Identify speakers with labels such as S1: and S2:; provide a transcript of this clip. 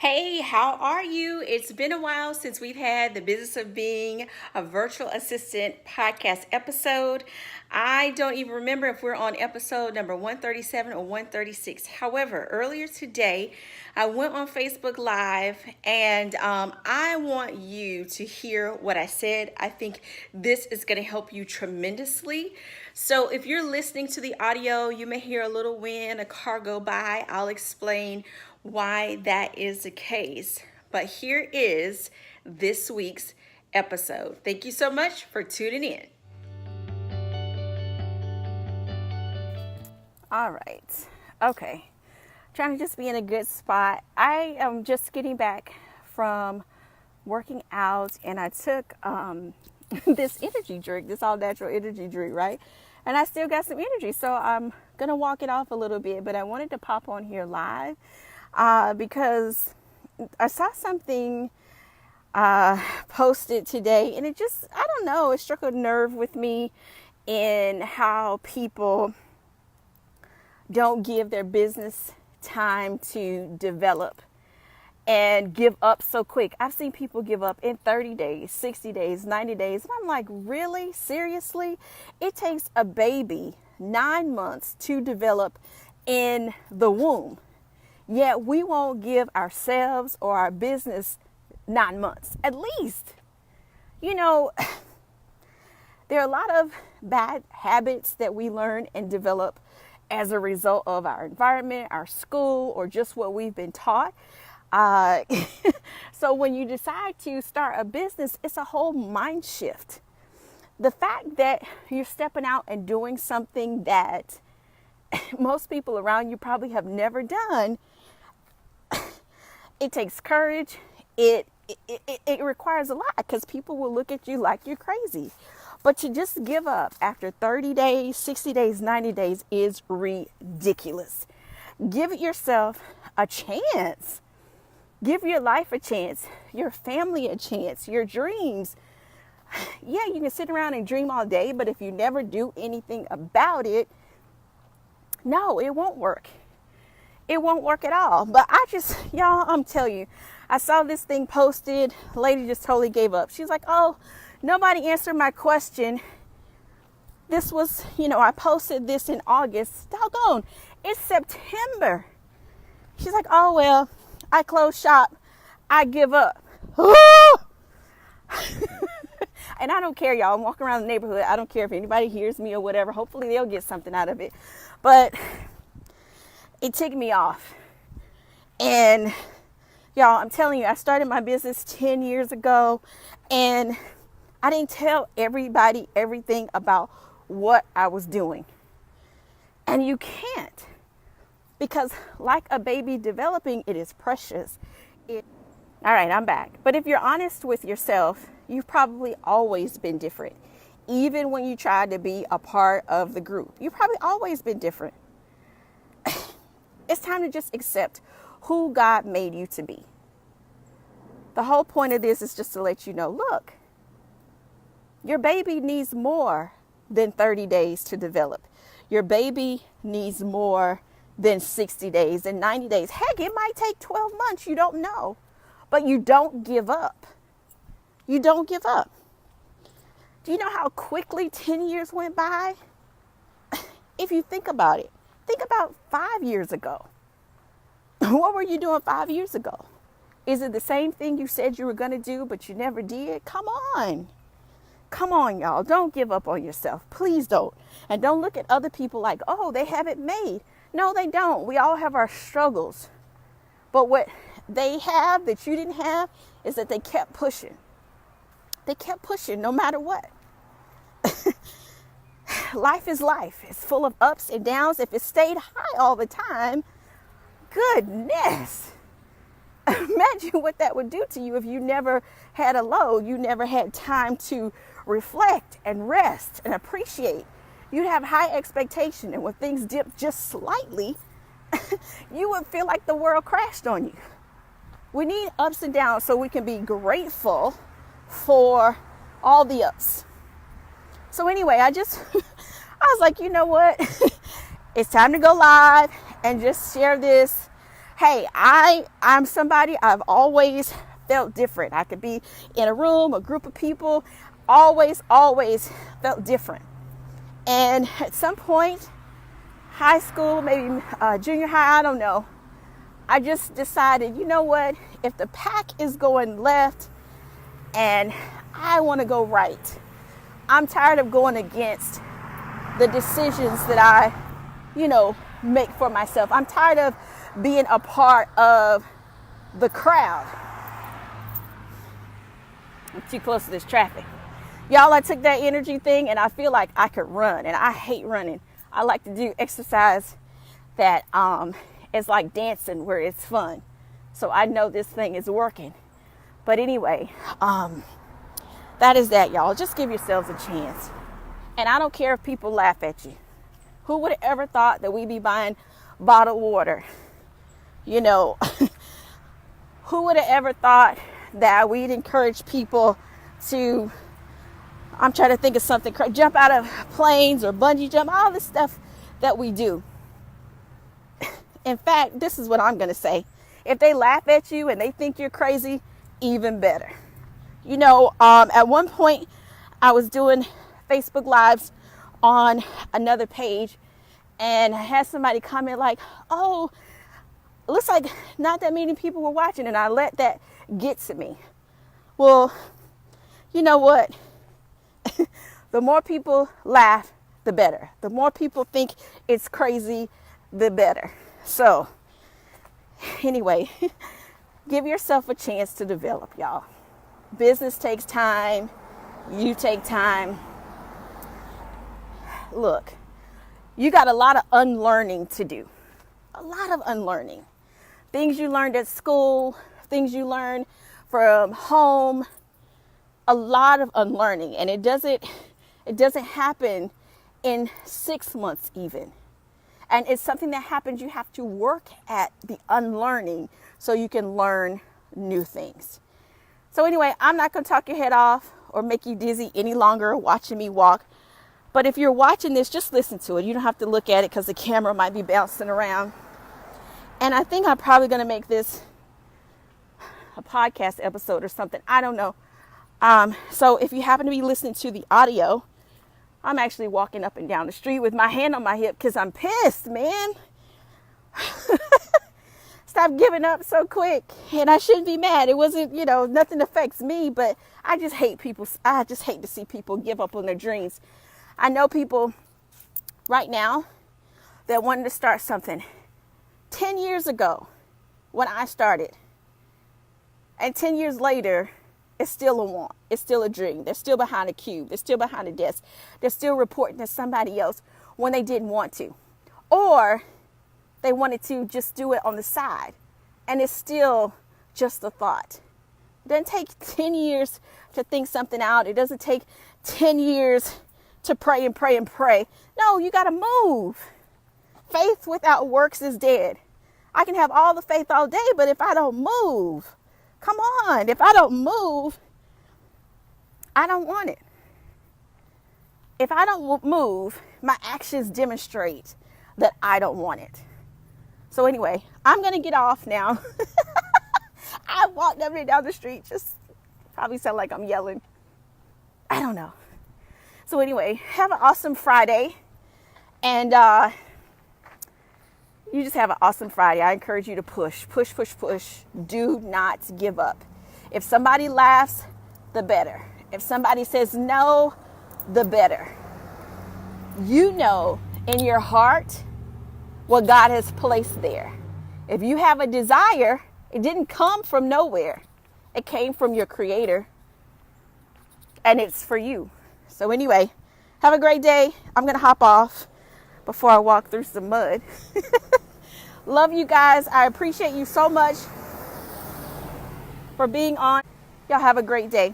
S1: Hey, how are you? It's been a while since we've had the Business of Being a Virtual Assistant podcast episode. I don't even remember if we're on episode number 137 or 136. However, earlier today, I went on Facebook Live and I want you to hear what I said. I think this is going to help you tremendously. So, if you're listening to the audio, you may hear a little wind, a car go by. I'll explain why that is the case. But here is this week's episode. Thank you so much for tuning in. All right. Okay. Trying to just be in a good spot. I am just getting back from working out and I took this energy drink, this all natural energy drink, right? And I still got some energy. So I'm going to walk it off a little bit, but I wanted to pop on here live because I saw something posted today and it just, I don't know, it struck a nerve with me in how people don't give their business time to develop and give up so quick. I've seen people give up in 30 days, 60 days, 90 days. And I'm like, really? Seriously? It takes a baby 9 months to develop in the womb. Yet we won't give ourselves or our business 9 months, at least. You know, there are a lot of bad habits that we learn and develop as a result of our environment, our school, or just what we've been taught. So when you decide to start a business, it's a whole mind shift. The fact that you're stepping out and doing something that most people around you probably have never done, it takes courage. It requires a lot because people will look at you like you're crazy. But to just give up after 30 days, 60 days, 90 days is ridiculous. Give yourself a chance. Give your life a chance, your family a chance, your dreams. Yeah, you can sit around and dream all day, but if you never do anything about it, no, it won't work. It won't work at all. But I'm telling you, I saw this thing posted. The lady just totally gave up. She's like, oh, nobody answered my question. This was, I posted this in August. Doggone, it's September. She's like, oh, well, I close shop. I give up. And I don't care, y'all. I'm walking around the neighborhood. I don't care if anybody hears me or whatever. Hopefully they'll get something out of it. But it ticked me off. And y'all, I'm telling you, I started my business 10 years ago and I didn't tell everybody everything about what I was doing. And you can't, because like a baby developing, it is precious. All right, I'm back. But if you're honest with yourself, you've probably always been different. Even when you tried to be a part of the group, you've probably always been different. It's time to just accept who God made you to be. The whole point of this is just to let you know, look, your baby needs more than 30 days to develop. Your baby needs more than 60 days and 90 days. Heck, it might take 12 months. You don't know. But you don't give up. You don't give up. Do you know how quickly 10 years went by? If you think about it, think about 5 years ago. What were you doing 5 years ago? Is it the same thing you said you were going to do, but you never did? Come on. Come on, y'all. Don't give up on yourself. Please don't. And don't look at other people like, oh, they have it made. No, they don't. We all have our struggles. But what they have that you didn't have is that they kept pushing. They kept pushing no matter what. Life is life. It's full of ups and downs. If it stayed high all the time, goodness. Imagine what that would do to you if you never had a low. You never had time to reflect and rest and appreciate. You'd have high expectation. And when things dip just slightly, you would feel like the world crashed on you. We need ups and downs so we can be grateful for all the ups. So anyway, I was like, you know what? It's time to go live and just share this hey, I'm somebody, I've always felt different. I could be in a room, a group of people, always felt different. And at some point, high school, maybe junior high, I don't know, I just decided, you know what, if the pack is going left and I want to go right, I'm tired of going against the decisions that I, make for myself. I'm tired of being a part of the crowd. I'm too close to this traffic. Y'all, I took that energy thing and I feel like I could run, and I hate running. I like to do exercise that is like dancing, where it's fun. So I know this thing is working. But anyway, that is that, y'all. Just give yourselves a chance. And I don't care if people laugh at you. Who would have ever thought that we'd be buying bottled water? Who would have ever thought that we'd encourage people to, I'm trying to think of something, jump out of planes or bungee jump, all this stuff that we do. In fact, this is what I'm going to say. If they laugh at you and they think you're crazy, even better. At one point I was doing Facebook Lives on another page, and I had somebody comment like, oh, it looks like not that many people were watching, and I let that get to me. Well, you know what? The more people laugh, the better. The more people think it's crazy, the better. So anyway, give yourself a chance to develop, y'all. Business takes time. You take time. Look, you got a lot of unlearning to do. A lot of unlearning. Things you learned at school, things you learned from home, a lot of unlearning. And it doesn't happen in 6 months even. And it's something that happens, you have to work at the unlearning so you can learn new things. So anyway, I'm not going to talk your head off or make you dizzy any longer watching me walk. But if you're watching this, just listen to it. You don't have to look at it because the camera might be bouncing around. And I think I'm probably going to make this a podcast episode or something. I don't know. So if you happen to be listening to the audio, I'm actually walking up and down the street with my hand on my hip because I'm pissed, man. Stop giving up so quick. And I shouldn't be mad. It wasn't, nothing affects me, but I just hate people. I just hate to see people give up on their dreams. I know people right now that wanted to start something 10 years ago when I started. And 10 years later, it's still a want. It's still a dream. They're still behind a cube. They're still behind a desk. They're still reporting to somebody else when they didn't want to. Or they wanted to just do it on the side. And it's still just a thought. It doesn't take 10 years to think something out. It doesn't take 10 years to pray and pray and pray. No, you got to move. Faith without works is dead. I can have all the faith all day, but if I don't move, come on, if I don't move, I don't want it. If I don't move, my actions demonstrate that I don't want it. So anyway, I'm going to get off now. I walked up and down the street, just probably sound like I'm yelling. I don't know. So anyway, have an awesome Friday. And you just have an awesome Friday. I encourage you to push. Do not give up. If somebody laughs, the better. If somebody says no, the better. You know in your heart what God has placed there. If you have a desire, it didn't come from nowhere. It came from your Creator. And it's for you. So anyway, have a great day. I'm going to hop off before I walk through some mud. Love you guys. I appreciate you so much for being on. Y'all have a great day.